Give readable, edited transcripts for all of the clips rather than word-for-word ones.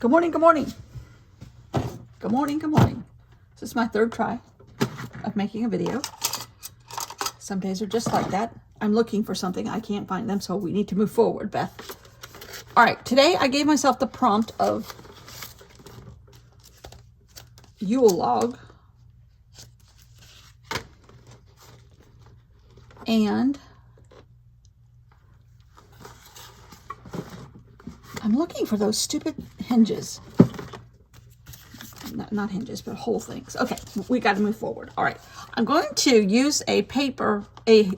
Good morning, good morning. Good morning, good morning. This is my third try of making a video. Some days are just like that. I'm looking for something. I can't find them, so we need to move forward, Beth. All right, today I gave myself the prompt of Yule log. And I'm looking for those stupid hinges. Not hinges, but whole things. Okay, we got to move forward. All right, I'm going to use a paper, a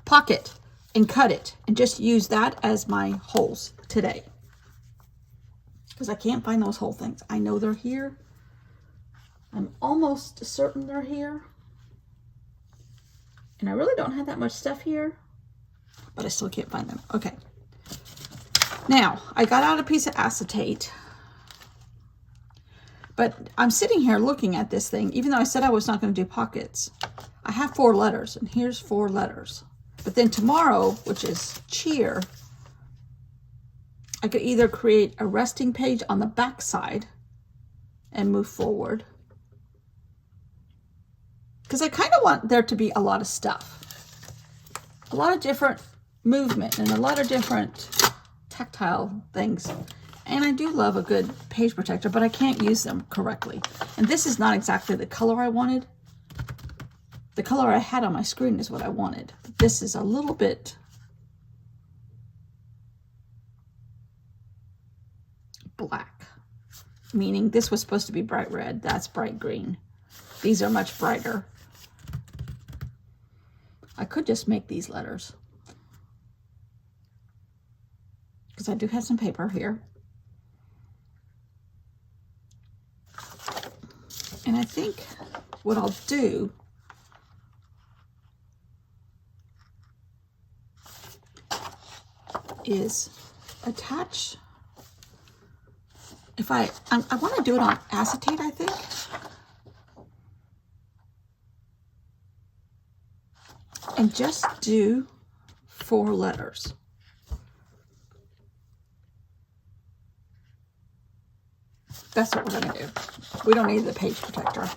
pocket, and cut it, and just use that as my holes today. Because I can't find those whole things. I know they're here. I'm almost certain they're here. And I really don't have that much stuff here, but I still can't find them. Okay. Now, I got out a piece of acetate, but I'm sitting here looking at this thing, even though I said I was not going to do pockets. I have 4 letters, and here's 4 letters. But then tomorrow, which is cheer, I could either create a resting page on the back side and move forward, because I kind of want there to be a lot of stuff, a lot of different movement and a lot of different tactile things. And I do love a good page protector, but I can't use them correctly. And this is not exactly the color I wanted. The color I had on my screen is what I wanted. This is a little bit black, meaning this was supposed to be bright red. That's bright green. These are much brighter. I could just make these letters, because I do have some paper here. And I think what I'll do is attach, if I want to do it on acetate, I think. And just do 4 letters. That's what we're going to do. We don't need the page protector.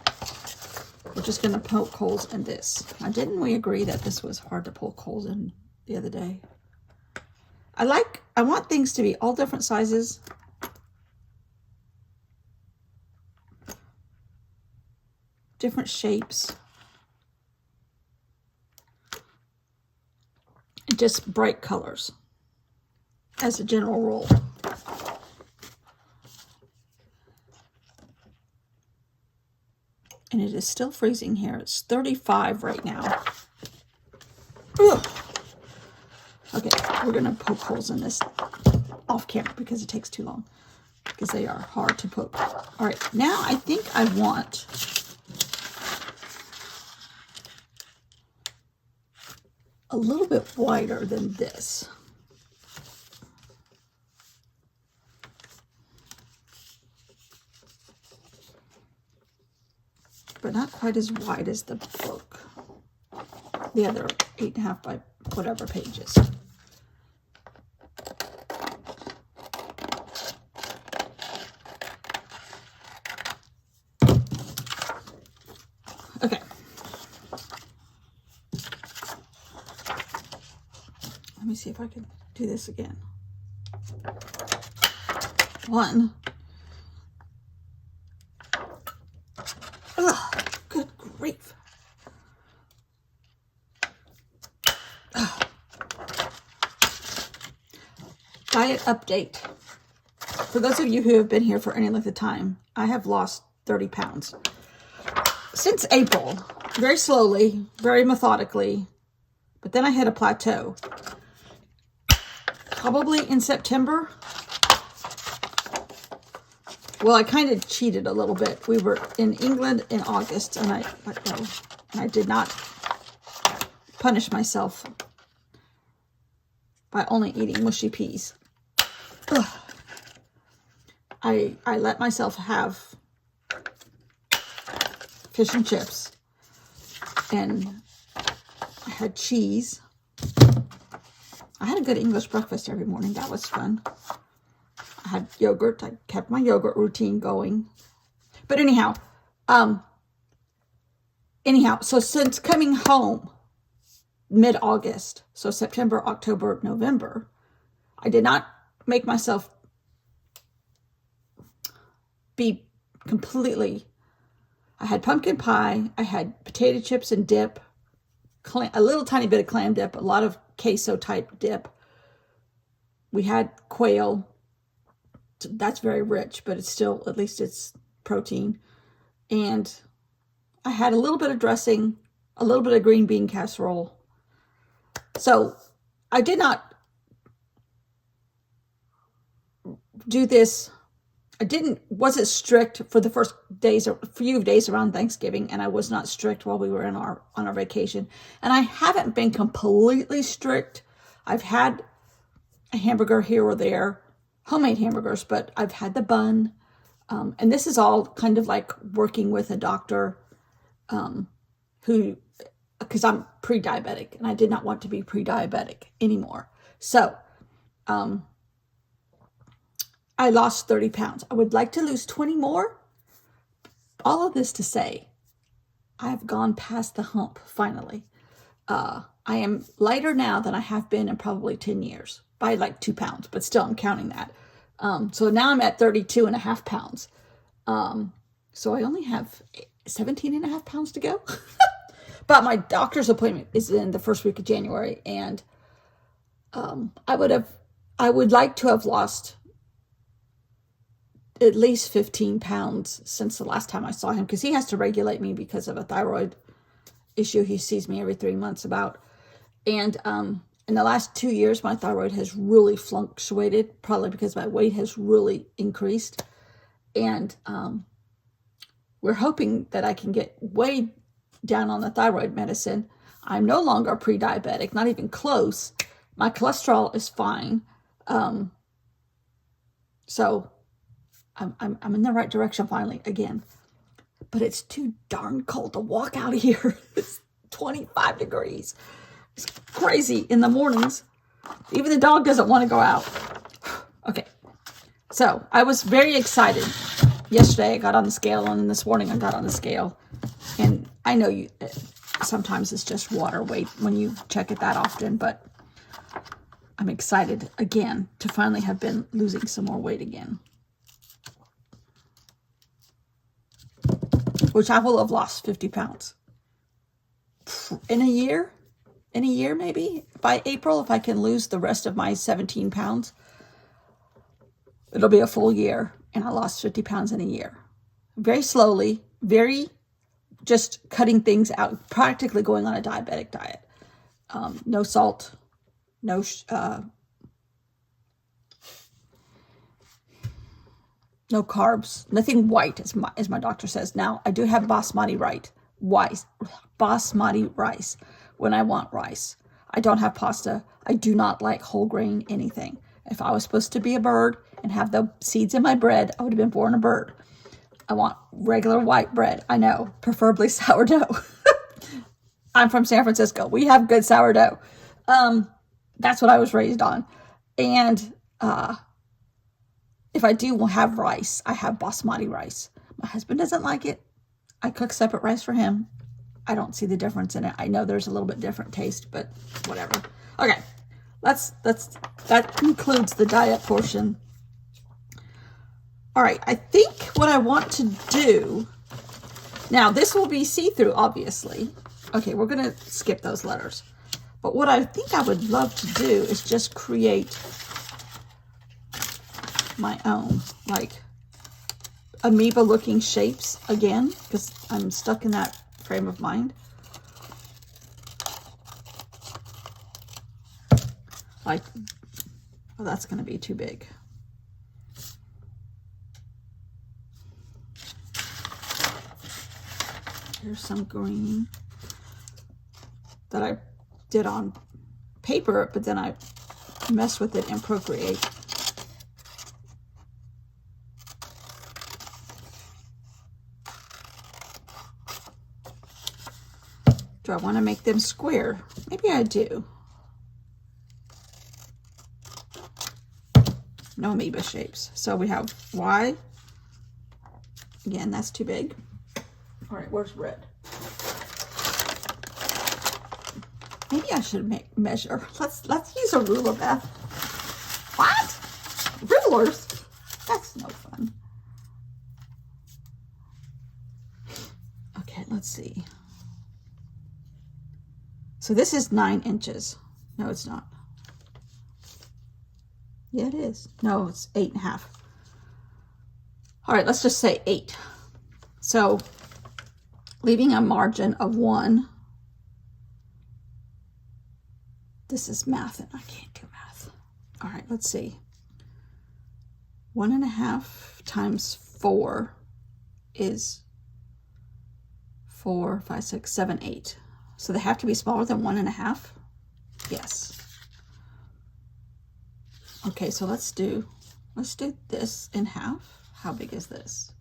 We're just going to poke holes in this. Now, didn't we agree that this was hard to poke holes in the other day? I want things to be all different sizes. Different shapes. And just bright colors as a general rule. And it is still freezing here. It's 35 right now. Ugh. Okay, we're going to poke holes in this off camera because it takes too long, because they are hard to poke. All right, now I think I want a little bit wider than this. But not quite as wide as the book. The other 8.5 by whatever pages. Okay. Let me see if I can do this again. 1. Ugh, good grief. Ugh. Diet update. For those of you who have been here for any length of time, I have lost 30 pounds. Since April, very slowly, very methodically, but then I hit a plateau. Probably in September. Well, I kind of cheated a little bit. We were in England in August, and I did not punish myself by only eating mushy peas. Ugh. I let myself have fish and chips, and I had cheese. I had a good English breakfast every morning. That was fun. I had yogurt. I kept my yogurt routine going. But anyhow, so since coming home mid-August, so September, October, November, I did not make myself be completely. I had pumpkin pie, I had potato chips and dip, a little tiny bit of clam dip, a lot of queso type dip. We had quail. That's very rich, but it's still, at least it's protein. And I had a little bit of dressing, a little bit of green bean casserole. So I did not do this. Wasn't strict for the first few days around Thanksgiving, and I was not strict while we were on our vacation. And I haven't been completely strict. I've had a hamburger here or there, homemade hamburgers, but I've had the bun. And this is all kind of like working with a doctor because I'm pre-diabetic, and I did not want to be pre-diabetic anymore. So, I lost 30 pounds. I would like to lose 20 more. All of this to say, I've gone past the hump, finally. I am lighter now than I have been in probably 10 years, by like 2 pounds, but still I'm counting that. So now I'm at 32 and a half pounds. So I only have 17 and a half pounds to go. But my doctor's appointment is in the first week of January, and I would like to have lost at least 15 pounds since the last time I saw him, because he has to regulate me because of a thyroid issue he sees me every 3 months about. And in the last 2 years, my thyroid has really fluctuated, probably because my weight has really increased. And we're hoping that I can get way down on the thyroid medicine. I'm no longer pre-diabetic, not even close. My cholesterol is fine. So I'm in the right direction finally again. But it's too darn cold to walk out of here. It's 25 degrees. It's crazy in the mornings. Even the dog doesn't want to go out. Okay. So I was very excited. Yesterday I got on the scale, and then this morning I got on the scale. And I know sometimes it's just water weight when you check it that often, but I'm excited again to finally have been losing some more weight again. Which I will have lost 50 pounds. In a year maybe. By April, if I can lose the rest of my 17 pounds, it'll be a full year, and I lost 50 pounds in a year. Very slowly, very just cutting things out, practically going on a diabetic diet. No salt, no carbs, nothing white, as my doctor says. Now, I do have basmati rice when I want rice. I don't have pasta. I do not like whole grain anything. If I was supposed to be a bird and have the seeds in my bread, I would have been born a bird. I want regular white bread. I know, preferably sourdough. I'm from San Francisco. We have good sourdough. That's what I was raised on. And if I do have rice, I have basmati rice. My husband doesn't like it. I cook separate rice for him. I don't see the difference in it. I know there's a little bit different taste, but whatever. Okay, that concludes the diet portion. All right, I think what I want to do, now this will be see-through, obviously. Okay, we're going to skip those letters. But what I think I would love to do is just create my own, like, amoeba-looking shapes again, because I'm stuck in that frame of mind. Like, oh, that's going to be too big. Here's some green that I did on paper, but then I messed with it in Procreate. Do I want to make them square? Maybe I do. no amoeba shapes. So we have Y. Again, that's too big. All right, where's red? Maybe I should measure. Let's use a ruler, Beth. What? Rulers? That's no fun. Okay, let's see. So this is 9 inches. No, it's not. Yeah, it is. No, it's 8.5. All right, let's just say 8. So leaving a margin of 1. This is math and I can't do math. All right, let's see. 1.5 times 4 is 4, 5, 6, 7, 8. So they have to be smaller than 1.5? Yes. Okay, so let's do this in half. How big is this?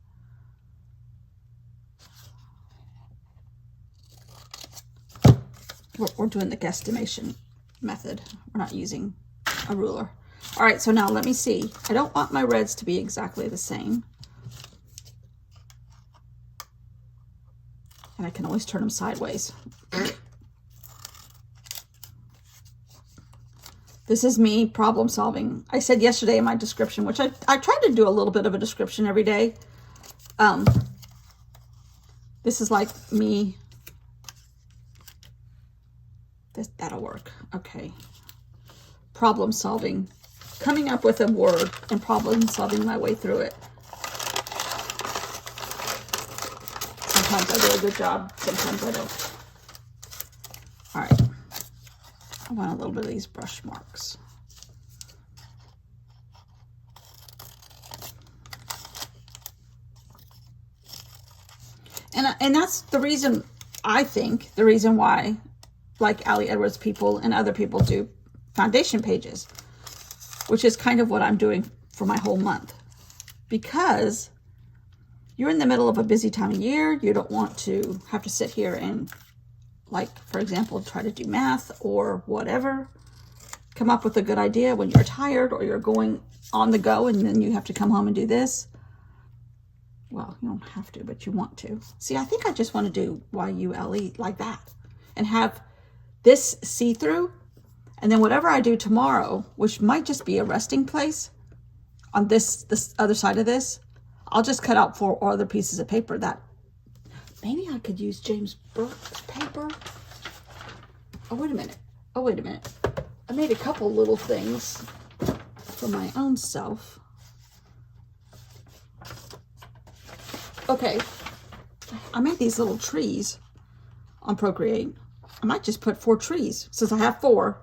We're doing the guesstimation method. We're not using a ruler. All right, so now let me see. I don't want my reds to be exactly the same. And I can always turn them sideways. This is me problem solving. I said yesterday in my description, which I try to do a little bit of a description every day. This is like me. That'll work. Okay. Problem solving. Coming up with a word and problem solving my way through it. Sometimes I do a good job. Sometimes I don't. All right. I want a little bit of these brush marks. And that's the reason, I think, the reason why, like Ali Edwards people and other people do foundation pages, which is kind of what I'm doing for my whole month. Because you're in the middle of a busy time of year. You don't want to have to sit here and, like, for example, try to do math or whatever. Come up with a good idea when you're tired or you're going on the go and then you have to come home and do this. Well, you don't have to, but you want to. See, I think I just want to do YULE like that and have this see-through. And then whatever I do tomorrow, which might just be a resting place on this other side of this, I'll just cut out 4 other pieces of paper that maybe I could use James Burke's paper. Oh, wait a minute. Oh, wait a minute. I made a couple little things for my own self. Okay. I made these little trees on Procreate. I might just put 4 trees since I have 4.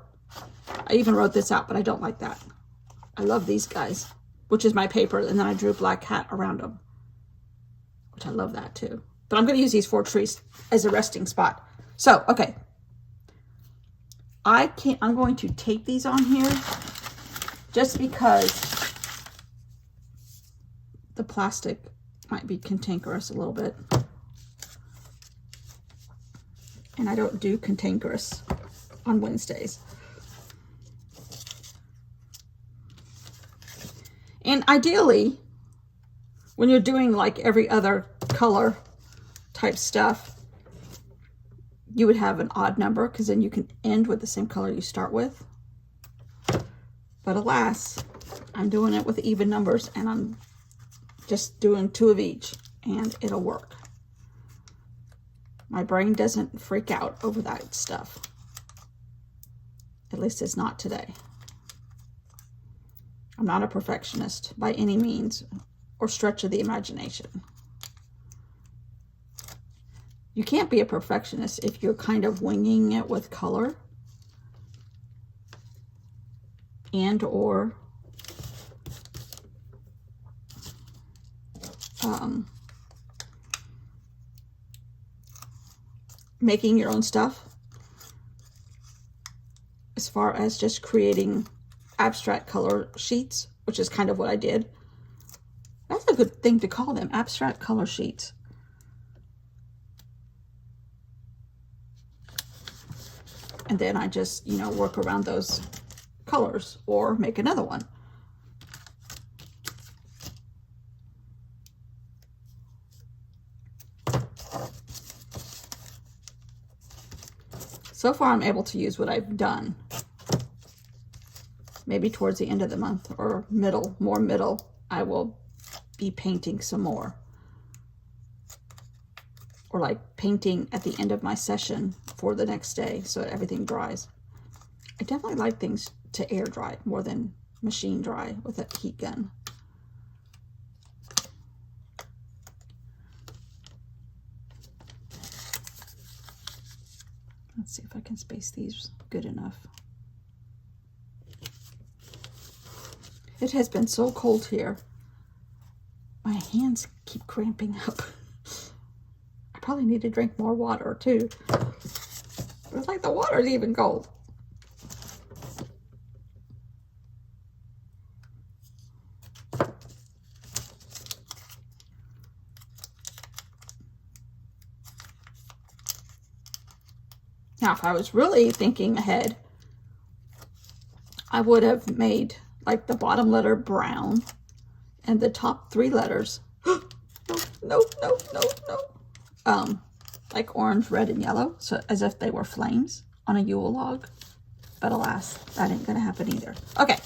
I even wrote this out, but I don't like that. I love these guys, which is my paper. And then I drew a black hat around them, which I love that too. But I'm going to use these 4 trees as a resting spot. So, okay. I'm going to tape these on here just because the plastic might be cantankerous a little bit. And I don't do cantankerous on Wednesdays. And ideally, when you're doing like every other color type stuff, you would have an odd number because then you can end with the same color you start with. But alas, I'm doing it with even numbers and I'm just doing 2 of each and it'll work. My brain doesn't freak out over that stuff. At least it's not today. I'm not a perfectionist by any means or stretch of the imagination. You can't be a perfectionist if you're kind of winging it with color and or making your own stuff as far as just creating abstract color sheets, which is kind of what I did. That's a good thing to call them, abstract color sheets. And then I just, work around those colors or make another one. So far, I'm able to use what I've done. Maybe towards the end of the month or more middle, I will be painting some more. Or like painting at the end of my session for the next day so everything dries. I definitely like things to air dry more than machine dry with a heat gun. Let's see if I can space these good enough. It has been so cold here. My hands keep cramping up. I probably need to drink more water too. It's like the water's even cold. Now, if I was really thinking ahead, I would have made like the bottom letter brown and the top 3 letters, no, like orange, red, and yellow, so as if they were flames on a Yule log. But alas, that ain't gonna happen either. Okay.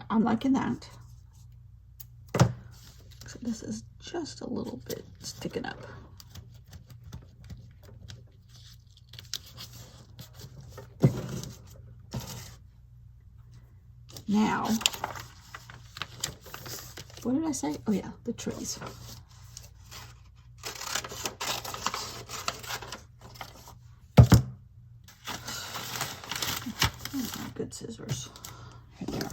I'm liking that. So this is just a little bit sticking up. Now, what did I say? Oh yeah, the trees. Where's my good scissors? Here they are.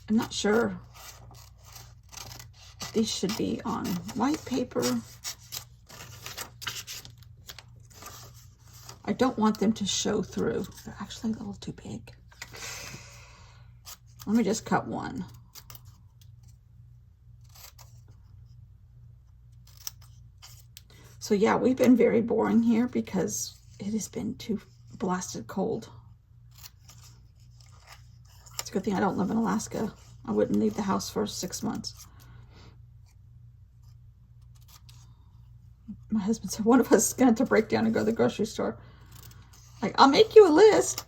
I'm not sure if these should be on white paper. I don't want them to show through. They're actually a little too big. Let me just cut one. So yeah, we've been very boring here because it has been too blasted cold. It's a good thing I don't live in Alaska. I wouldn't leave the house for 6 months. My husband said one of us is going to have to break down and go to the grocery store. Like, I'll make you a list.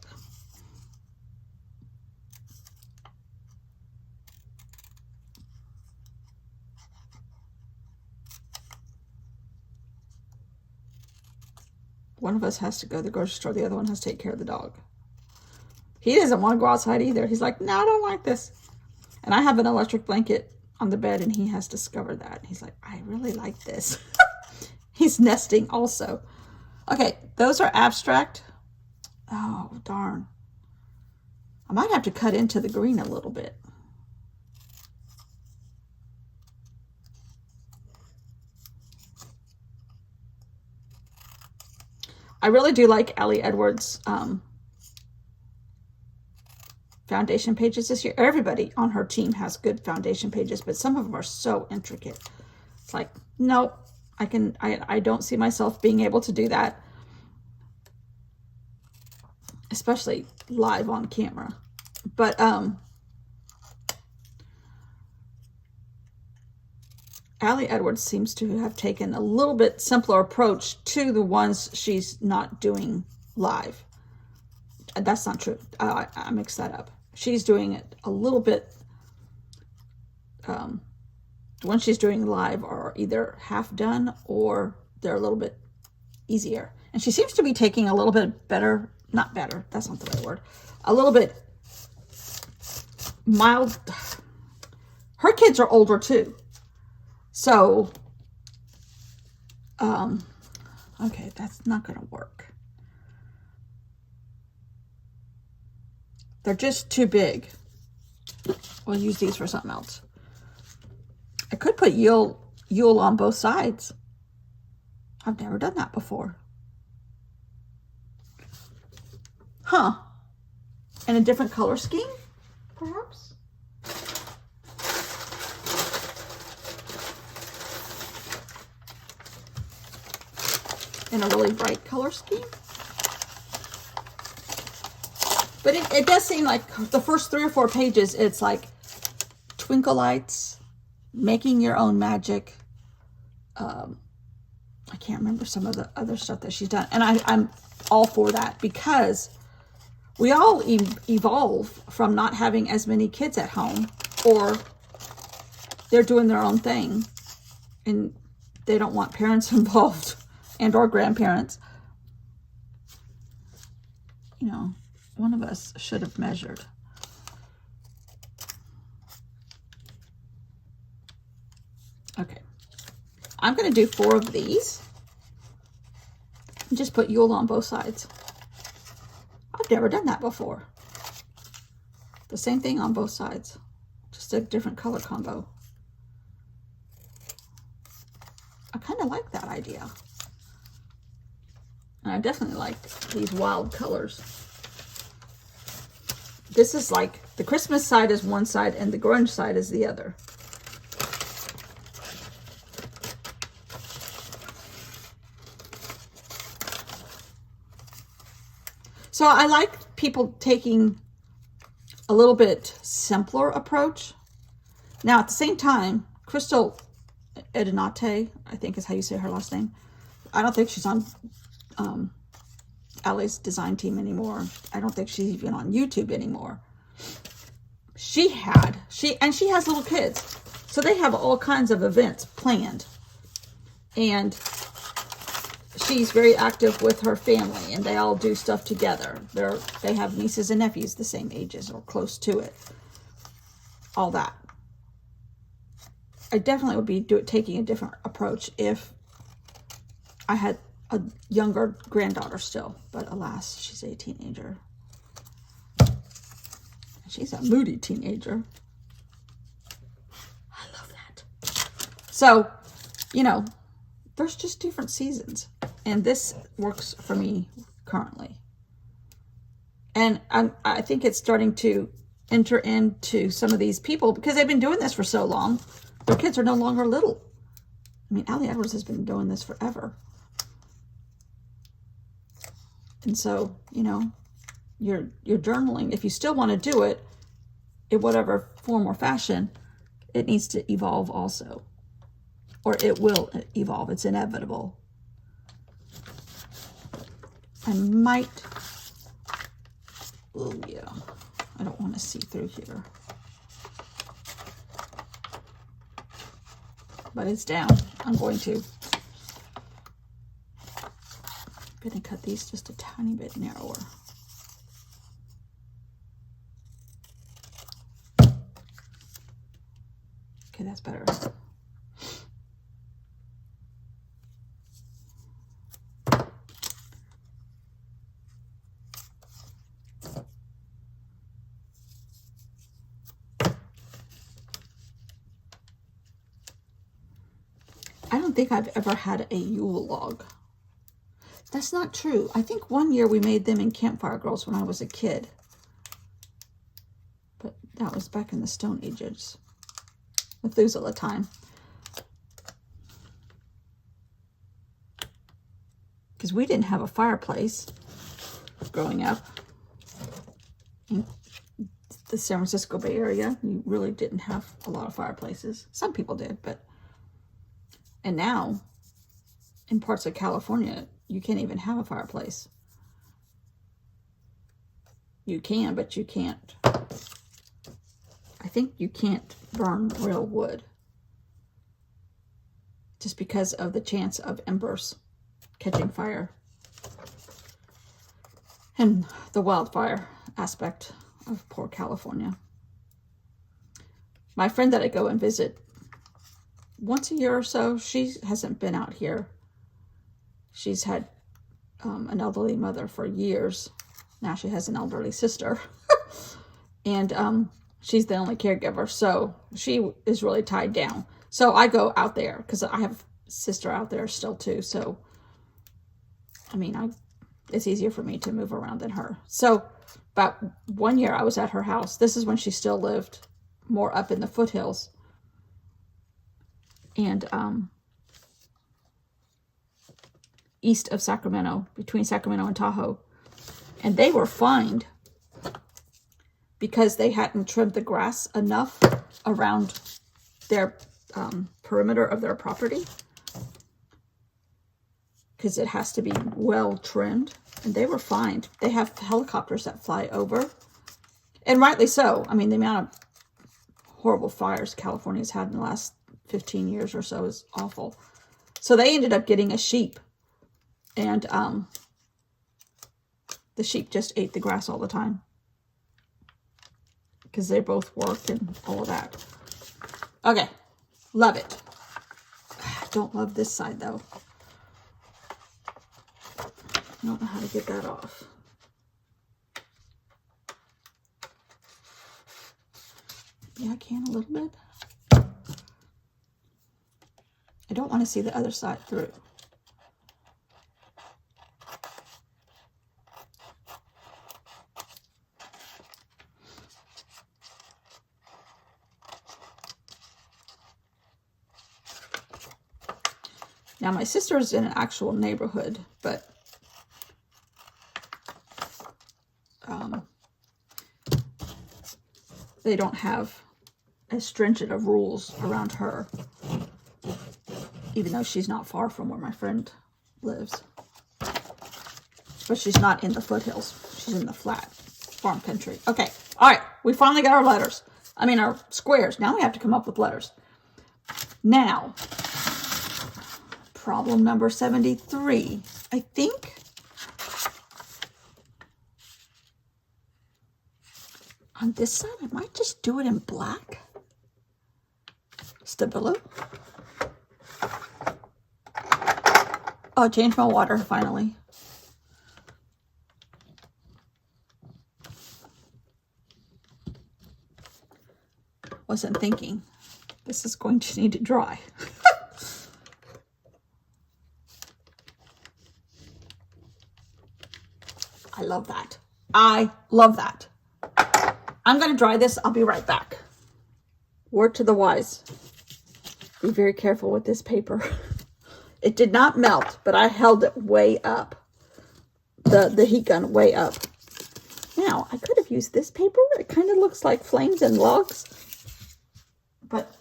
One of us has to go to the grocery store. The other one has to take care of the dog. He doesn't want to go outside either. He's like, no, I don't like this. And I have an electric blanket on the bed, and he has discovered that. He's like, I really like this. He's nesting also. Okay, those are abstract. Oh, darn. I might have to cut into the green a little bit. I really do like Ellie Edwards' foundation pages this year. Everybody on her team has good foundation pages, but some of them are so intricate. It's like, nope, I don't see myself being able to do that, especially live on camera. But Ellie Edwards seems to have taken a little bit simpler approach to the ones she's not doing live. That's not true. I mixed that up. She's doing it a little bit. The ones she's doing live are either half done or they're a little bit easier. And she seems to be taking a little bit better, not better, that's not the right word, a little bit mild. Her kids are older too. So, okay, that's not going to work. They're just too big. We'll use these for something else. I could put Yule on both sides. I've never done that before. Huh. And a different color scheme, perhaps? In a really bright color scheme. But it does seem like the first 3 or 4 pages, it's like twinkle lights, making your own magic. I can't remember some of the other stuff that she's done. And I'm all for that, because we all evolve from not having as many kids at home, or they're doing their own thing and they don't want parents involved and or grandparents. You know, one of us should have measured. Okay. I'm going to do 4 of these. And just put Yule on both sides. I've never done that before. The same thing on both sides. Just a different color combo. I kind of like that idea. And I definitely like these wild colors. This is like, the Christmas side is one side and the grunge side is the other. So I like people taking a little bit simpler approach. Now, at the same time, Crystal Edinate, I think is how you say her last name. I don't think she's on Allie's design team anymore. I don't think she's even on YouTube anymore. She has little kids. So they have all kinds of events planned. And she's very active with her family, and they all do stuff together. They have nieces and nephews the same ages or close to it. All that. I definitely would be taking a different approach if I had a younger granddaughter still. But alas, she's a teenager. She's a moody teenager. I love that. So, you know, there's just different seasons. And this works for me currently. And I think it's starting to enter into some of these people, because they've been doing this for so long. Their kids are no longer little. I mean, Allie Edwards has been doing this forever. And so, you know, you're journaling. If you still want to do it in whatever form or fashion, it needs to evolve also. Or it will evolve. It's inevitable. I might... Oh, yeah. I don't want to see through here. But it's down. I'm going to cut these just a tiny bit narrower. Okay, that's better. I don't think I've ever had a Yule log. That's not true. I think one year we made them in Campfire Girls when I was a kid. But that was back in the Stone Ages. Methuselah time. Because we didn't have a fireplace growing up. In the San Francisco Bay Area, you really didn't have a lot of fireplaces. Some people did, but... And now, in parts of California, you can't even have a fireplace. You can, but you can't. I think you can't burn real wood. Just because of the chance of embers catching fire. And the wildfire aspect of poor California. My friend that I go and visit once a year or so, she hasn't been out here. She's had an elderly mother for years. Now she has an elderly sister. And she's the only caregiver, so she is really tied down. So I go out there because I have a sister out there still too. So, I mean, it's easier for me to move around than her. So about 1 year I was at her house. This is when she still lived more up in the foothills. And east of Sacramento, between Sacramento and Tahoe. And they were fined because they hadn't trimmed the grass enough around their perimeter of their property, because it has to be well trimmed, and they were fined. They have helicopters that fly over, and rightly so. I mean, the amount of horrible fires California's had in the last 15 years or so is awful. So they ended up getting a sheep, and the sheep just ate the grass all the time because they both worked and all of that. Okay, love it. Don't love this side though. I don't know how to get that off. Yeah, I can a little bit. I don't want to see the other side through. Now, my sister's in an actual neighborhood, but they don't have as stringent of rules around her, even though she's not far from where my friend lives. But she's not in the foothills. She's in the flat farm country. Okay. All right. We finally got our letters. I mean, our squares. Now we have to come up with letters. Now, problem number 73. I think on this side, I might just do it in black. Stabilo. Oh, I changed my water finally. Wasn't thinking this is going to need to dry. I love that. I love that. I'm going to dry this. I'll be right back. Word to the wise. Be very careful with this paper. It did not melt, but I held it way up. The heat gun way up. Now, I could have used this paper. It kind of looks like flames and logs. But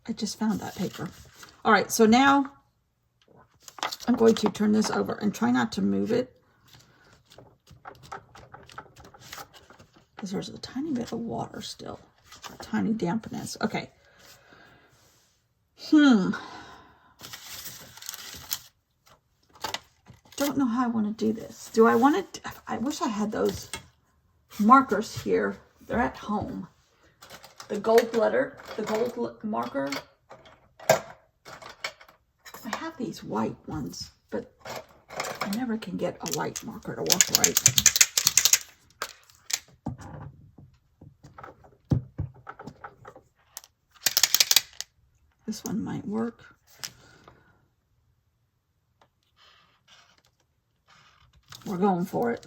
I just found that paper. All right, so now I'm going to turn this over and try not to move it, because there's a tiny bit of water still. A tiny dampness. Okay. Don't know how I want to do this. Do I want to? I wish I had those markers here. They're at home. The gold marker. I have these white ones, but I never can get a white marker to work right. This one might work. We're going for it.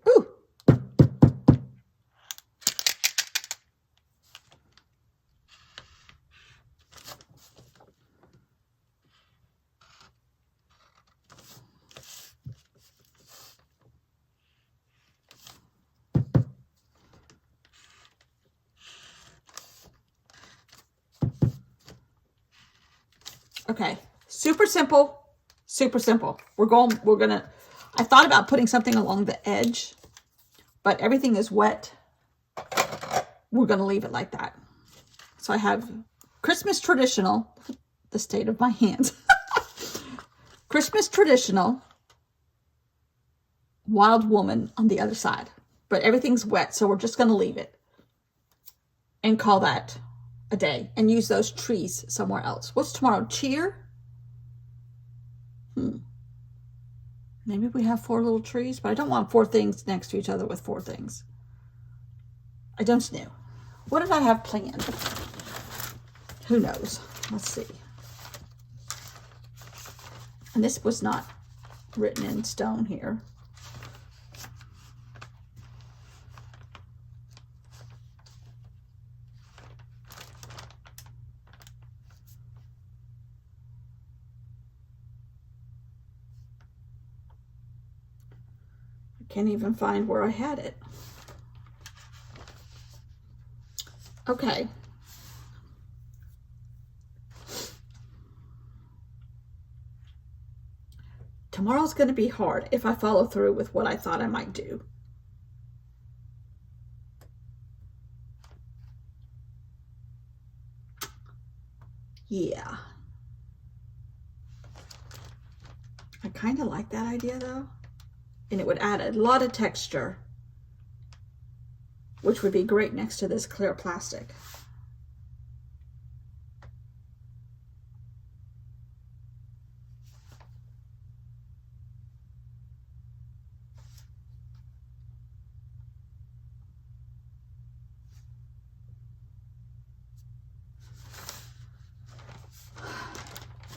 Ooh. Okay, super simple, super simple. I thought about putting something along the edge, but everything is wet. We're gonna leave it like that. So I have Christmas traditional, the state of my hands. Christmas traditional, wild woman on the other side, but everything's wet. So we're just gonna leave it and call that a day and use those trees somewhere else. What's tomorrow? Cheer? Maybe we have 4 little trees, but I don't want 4 things next to each other with 4 things. I don't know. What did I have planned? Who knows? Let's see. And this was not written in stone here. I can't even find where I had it. Okay. Tomorrow's going to be hard if I follow through with what I thought I might do. Yeah. I kind of like that idea though. And it would add a lot of texture, which would be great next to this clear plastic.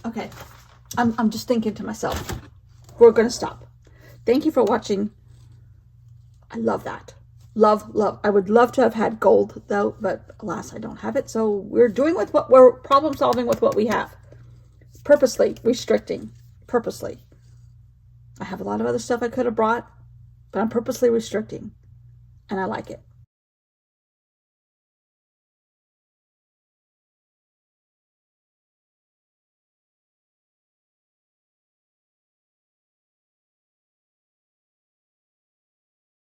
Okay, I'm just thinking to myself, we're going to stop. Thank you for watching. I love that. Love, love. I would love to have had gold though, but alas, I don't have it. So we're doing with what we're problem solving with what we have. Purposely restricting. Purposely. I have a lot of other stuff I could have brought, but I'm purposely restricting. And I like it.